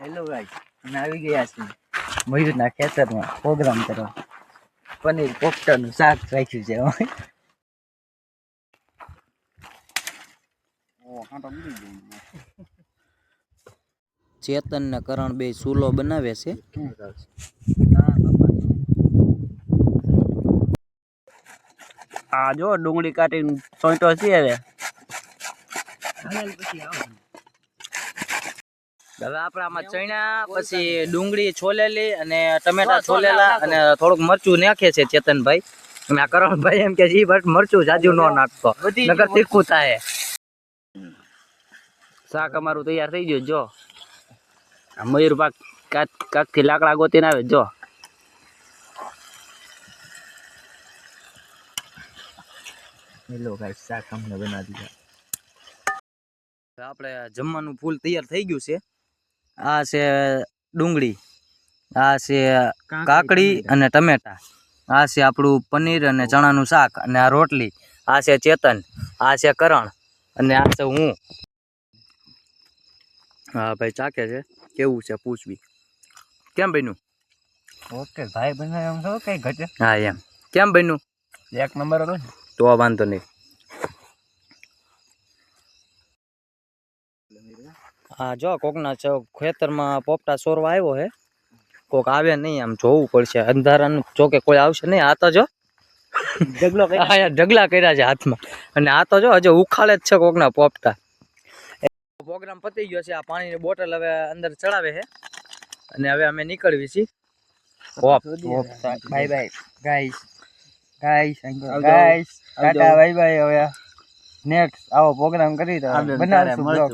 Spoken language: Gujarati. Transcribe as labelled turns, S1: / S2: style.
S1: હેલો ગાઈસ, અમે આવી ગયા છીએ મયુરના ખેતરમાં પ્રોગ્રામ કરવા. પનીર કોફતાનું શાક રાખ્યું છે.
S2: ચેતન ને કરણ બે ચૂલો બનાવે છે.
S3: આ જો ડુંગળી કાઢીને સોંટો છે. હવે
S2: આપણે આમાં ચણા પછી ડુંગળી છોલેલી અને ટમેટા છોલેલા અને થોડુંક મરચું નાખે છે ચેતનભાઈ. અને આ કરણભાઈ એમ કે જી બટ મરચું જાજુ ન નાખતો નકર તીખું થાય. શાક અમારું તૈયાર થઈ ગયું. જો આ મયુર પાક કાક થી લાકડા ગોતીને આવે. જો
S1: હેલો ગાઈસ, શાક અમને બનાવી દીધા.
S2: આપણે જમવાનું ફૂલ તૈયાર થઈ ગયું છે. આ છે ડુંગળી, આ છે કાકડી અને ટમેટા, આ છે આપણું પનીર અને ચણાનું શાક, અને આ રોટલી, આ છે ચેતન, આ છે કરણ અને આ છે હું. હા ભાઈ ચાકે છે. કેવું છે પૂછવી? કેમ બન્યું?
S1: ઓકે ભાઈ બનાવે એમ છો કઈ ઘટે.
S2: હા એમ કેમ બન્યું?
S1: એક નંબર હતો.
S2: તો વાંધો નહીં. હા જો કોકના ખેતરમાં પોપટા સોરવા આવ્યો હે. કોક આવે નહીં, આમ જોવું પડશે. અંધારાનું ચોકે કોઈ આવશે નહીં. આ તો જો ઢગલા કર્યા છે હાથમાં, અને આ તો જો હજુ ઉખાડે જ છે કોકના પોપટા. પ્રોગ્રામ પતી ગયો છે. આ પાણીની બોટલ હવે અંદર ચડાવે છે અને હવે અમે નીકળવી છીએ.
S1: Bye bye guys, Tata bye bye. હવે નેક્સ્ટ આવો પ્રોગ્રામ કરી તો બનાવશું બ્લોગ.